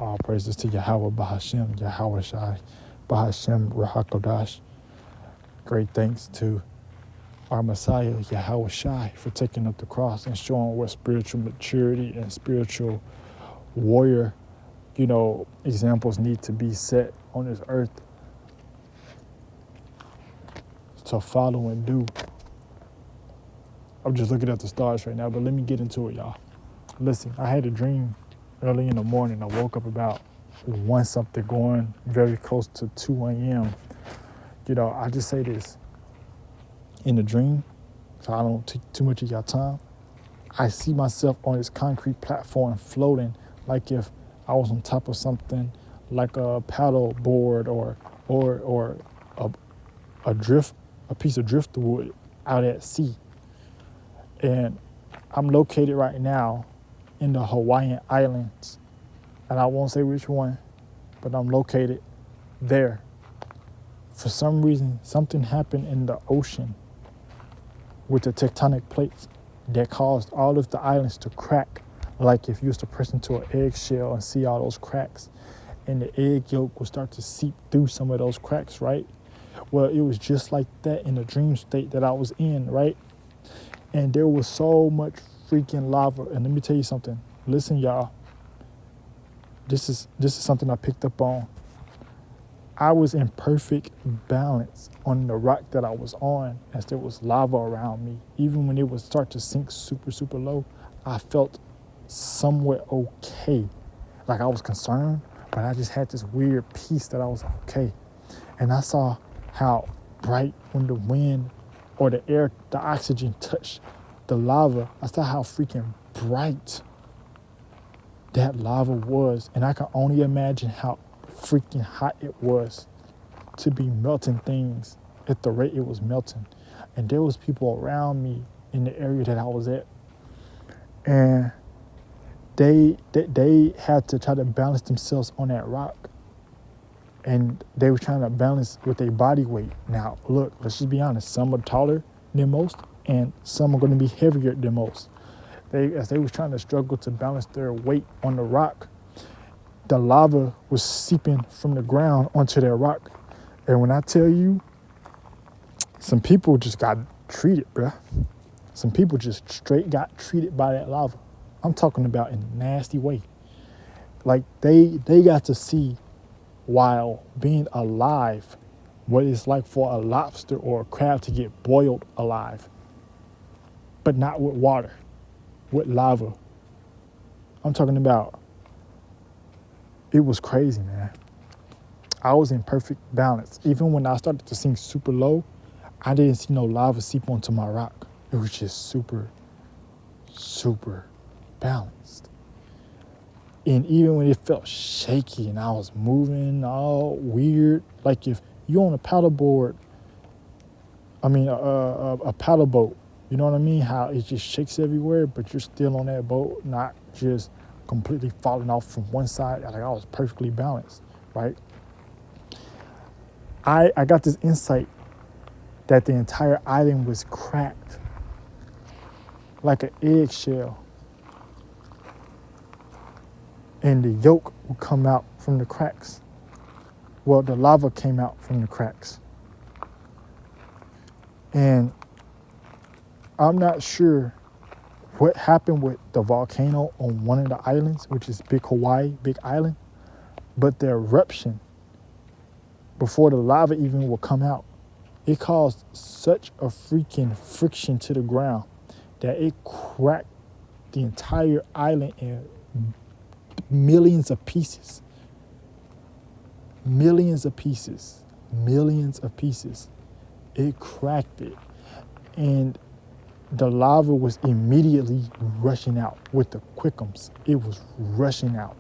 All praises to Yahweh Bahashem, Yahweh Shai, Bahashem Rahakodash. Great thanks to our Messiah, Yahweh Shai, for taking up the cross and showing what spiritual maturity and spiritual warrior, examples need to be set on this earth to follow and do. I'm just looking at the stars right now, but let me get into it, y'all. Listen, I had a dream early in the morning. I woke up about 1 something, going very close to 2 a.m. I just say this. In the dream, so I don't take too much of your time, I see myself on this concrete platform floating like if I was on top of something like a paddle board or a piece of driftwood out at sea. And I'm located right now in the Hawaiian Islands. And I won't say which one, but I'm located there. For some reason, something happened in the ocean with the tectonic plates that caused all of the islands to crack, like if you was to press into an eggshell and see all those cracks, and the egg yolk would start to seep through some of those cracks, right? Well, it was just like that in the dream state that I was in, right? And there was so much freaking lava. And let me tell you something. Listen, y'all. This is something I picked up on. I was in perfect balance on the rock that I was on as there was lava around me. Even when it would start to sink super, super low, I felt somewhat okay. Like I was concerned, but I just had this weird peace that I was okay. And I saw how bright when the wind or the air, the oxygen touched the lava, I saw how freaking bright that lava was. And I can only imagine how freaking hot it was to be melting things at the rate it was melting. And there was people around me in the area that I was at, and they had to try to balance themselves on that rock, and they were trying to balance with their body weight. Now look, let's just be honest, some are taller than most and some are going to be heavier than most. As they was trying to struggle to balance their weight on the rock, the lava was seeping from the ground onto their rock. And when I tell you, some people just got treated, bruh. Some people just straight got treated by that lava. I'm talking about in a nasty way. Like they got to see, while being alive, what it's like for a lobster or a crab to get boiled alive, but not with water, with lava. I'm talking about, it was crazy, man. I was in perfect balance. Even when I started to sink super low, I didn't see no lava seep onto my rock. It was just super, super balanced. And even when it felt shaky and I was moving all weird, like if you're on a paddle board, a paddle boat, you know what I mean? How it just shakes everywhere, but you're still on that boat, not just completely falling off from one side. Like I was perfectly balanced, right? I got this insight that the entire island was cracked like an eggshell, and the yolk would come out from the cracks. Well, the lava came out from the cracks. And I'm not sure what happened with the volcano on one of the islands, which is Big Hawaii, Big Island, but the eruption, before the lava even will come out, it caused such a freaking friction to the ground that it cracked the entire island in millions of pieces. Millions of pieces. It cracked it. And the lava was immediately rushing out with the quickums. It was rushing out.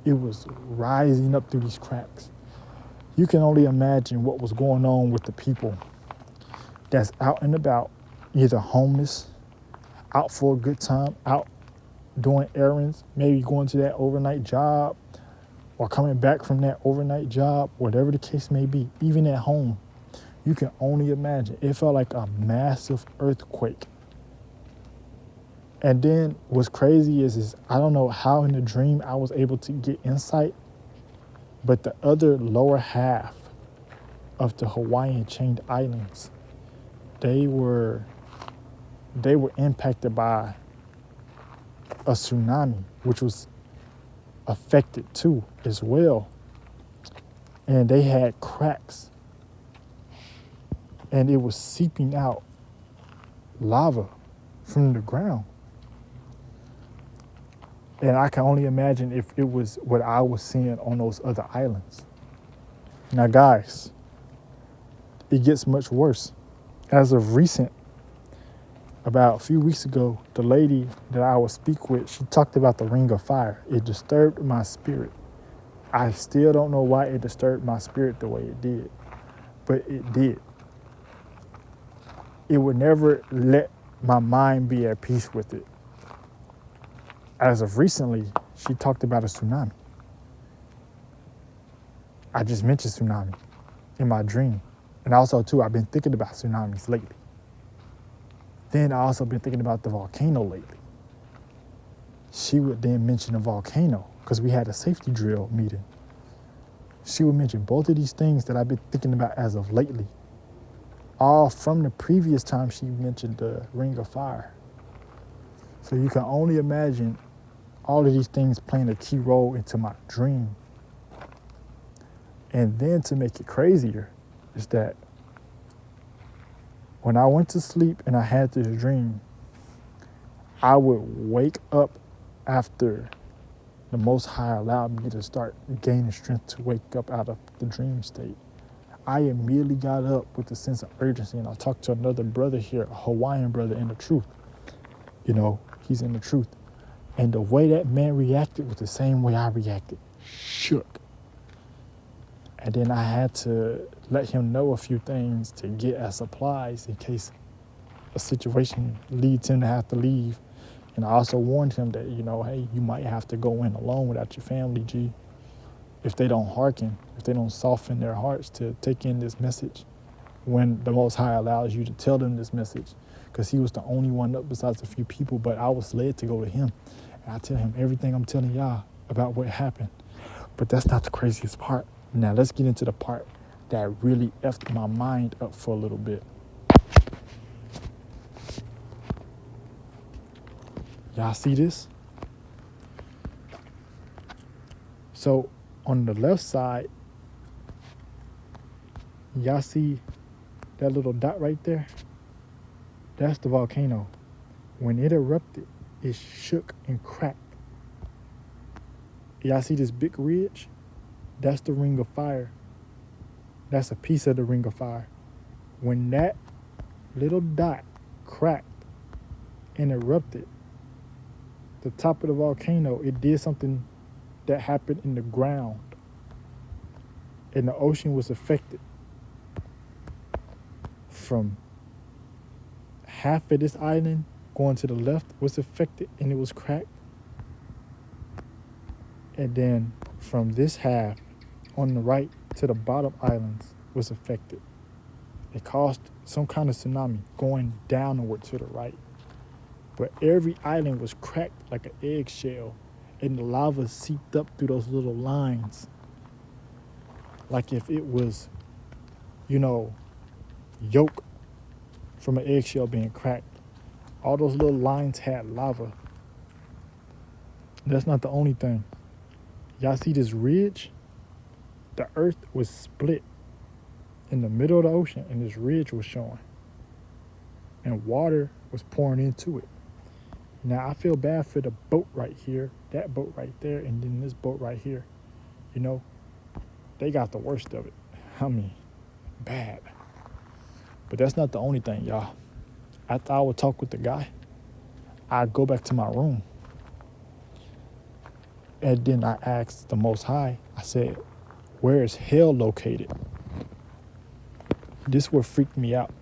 It was rising up through these cracks. You can only imagine what was going on with the people that's out and about, either homeless, out for a good time, out doing errands, maybe going to that overnight job or coming back from that overnight job, whatever the case may be, even at home. You can only imagine. It felt like a massive earthquake. And then what's crazy is I don't know how in the dream I was able to get insight, but the other lower half of the Hawaiian chained islands, they were impacted by a tsunami, which was affected too as well. And they had cracks, and it was seeping out lava from the ground. And I can only imagine if it was what I was seeing on those other islands. Now, guys, it gets much worse. As of recent, about a few weeks ago, the lady that I would speak with, she talked about the ring of fire. It disturbed my spirit. I still don't know why it disturbed my spirit the way it did, but it did. It would never let my mind be at peace with it. As of recently, she talked about a tsunami. I just mentioned tsunami in my dream. And also, too, I've been thinking about tsunamis lately. Then I also been thinking about the volcano lately. She would then mention a volcano because we had a safety drill meeting. She would mention both of these things that I've been thinking about as of lately, all from the previous time she mentioned the ring of fire. So you can only imagine all of these things playing a key role into my dream. And then to make it crazier is that when I went to sleep and I had this dream, I would wake up after the Most High allowed me to start gaining strength to wake up out of the dream state. I immediately got up with a sense of urgency, and I talked to another brother here, a Hawaiian brother in the truth. You know, he's in the truth. And the way that man reacted was the same way I reacted, shook. And then I had to let him know a few things to get as supplies in case a situation leads him to have to leave. And I also warned him that, hey, you might have to go in alone without your family, G. If they don't hearken, if they don't soften their hearts to take in this message when the Most High allows you to tell them this message. Because he was the only one up besides a few people, but I was led to go to him. And I tell him everything I'm telling y'all about what happened. But that's not the craziest part. Now let's get into the part that really effed my mind up for a little bit. Y'all see this? So on the left side, y'all see that little dot right there? That's the volcano. When it erupted, it shook and cracked. Y'all see this big ridge? That's the ring of fire. That's a piece of the ring of fire. When that little dot cracked and erupted, the top of the volcano, it did something that happened in the ground. And the ocean was affected. From half of this island going to the left was affected and it was cracked. And then from this half on the right to the bottom islands was affected. It caused some kind of tsunami going downward to the right. But every island was cracked like an eggshell, and the lava seeped up through those little lines. Like if it was, yolk from an eggshell being cracked. All those little lines had lava. That's not the only thing. Y'all see this ridge? The earth was split in the middle of the ocean, and this ridge was showing. And water was pouring into it. Now, I feel bad for the boat right here, that boat right there, and then this boat right here. They got the worst of it. I mean, bad. But that's not the only thing, y'all. After I would talk with the guy, I'd go back to my room. And then I asked the Most High, I said, where is hell located? This would freak me out.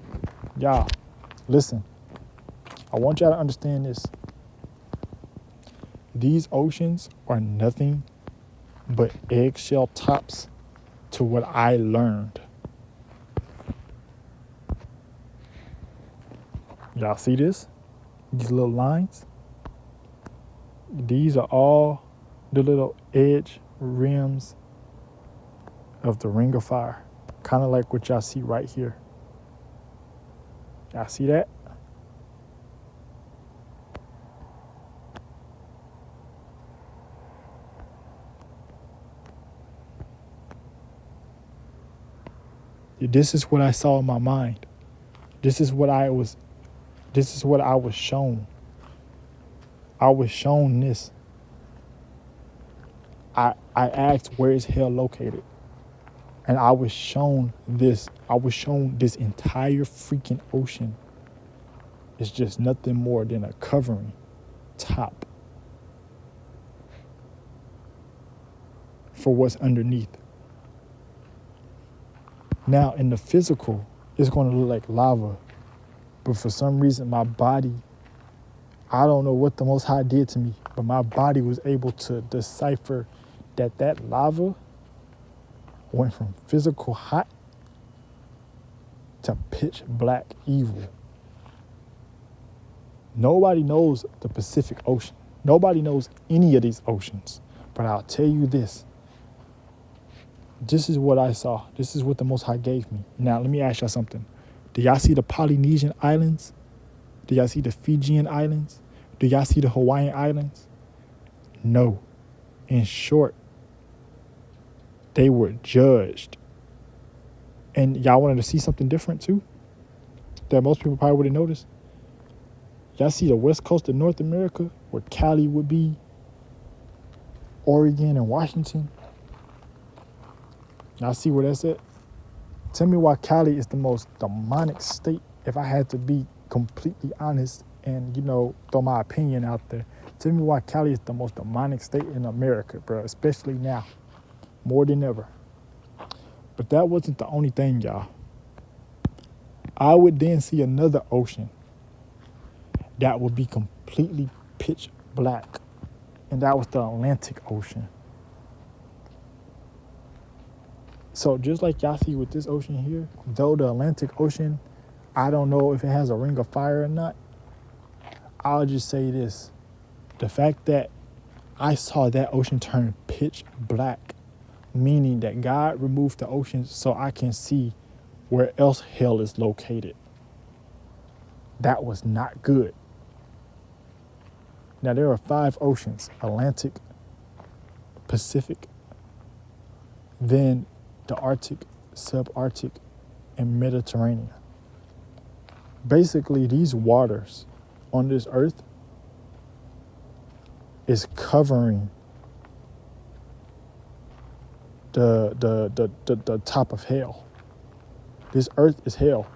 Y'all, listen. I want y'all to understand this. These oceans are nothing but eggshell tops to what I learned. Y'all see this? These little lines? These are all the little edge rims of the ring of fire. Kind of like what y'all see right here. Y'all see that? This is what I saw in my mind. This is what I was shown. I was shown this. I asked, where is hell located? And I was shown this. I was shown this entire freaking ocean is just nothing more than a covering top for what's underneath. Now, in the physical, it's going to look like lava. But for some reason, my body, I don't know what the Most High did to me, but my body was able to decipher that lava went from physical hot to pitch black evil. Nobody knows the Pacific Ocean. Nobody knows any of these oceans. But I'll tell you this. This is what I saw. This is what the Most High gave me. Now, let me ask y'all something. Do y'all see the Polynesian Islands? Do y'all see the Fijian Islands? Do y'all see the Hawaiian Islands? No. In short, they were judged. And y'all wanted to see something different too? That most people probably wouldn't notice? Y'all see the west coast of North America, where Cali would be, Oregon and Washington? Y'all see where that's at? Tell me why Cali is the most demonic state, if I had to be completely honest and, throw my opinion out there. Tell me why Cali is the most demonic state in America, bro, especially now, more than ever. But that wasn't the only thing, y'all. I would then see another ocean that would be completely pitch black, and that was the Atlantic Ocean. So just like y'all see with this ocean here, though the Atlantic Ocean, I don't know if it has a ring of fire or not, I'll just say this. The fact that I saw that ocean turn pitch black, meaning that God removed the ocean so I can see where else hell is located. That was not good. Now, there are 5 oceans: Atlantic, Pacific, then the Arctic, subarctic, and Mediterranean. Basically, these waters on this earth is covering the top of hell. This earth is hell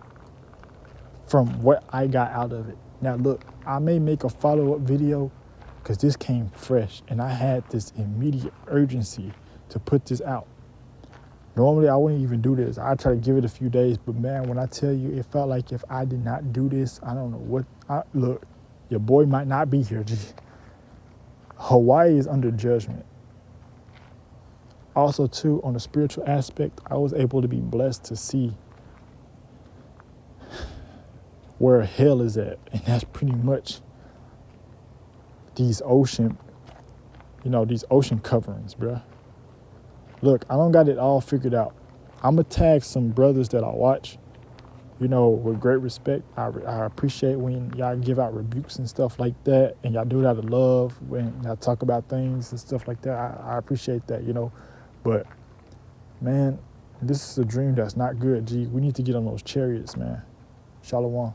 from what I got out of it. Now, look, I may make a follow-up video because this came fresh and I had this immediate urgency to put this out. Normally, I wouldn't even do this. I try to give it a few days, but man, when I tell you, it felt like if I did not do this, I don't know what. Look, your boy might not be here. Hawaii is under judgment. Also, too, on the spiritual aspect, I was able to be blessed to see where hell is at, and that's pretty much these ocean coverings, bruh. Look, I don't got it all figured out. I'm going to tag some brothers that I watch, with great respect. I appreciate when y'all give out rebukes and stuff like that, and y'all do it out of love when y'all talk about things and stuff like that. I appreciate that, But, man, this is a dream that's not good, G. We need to get on those chariots, man. Shalom.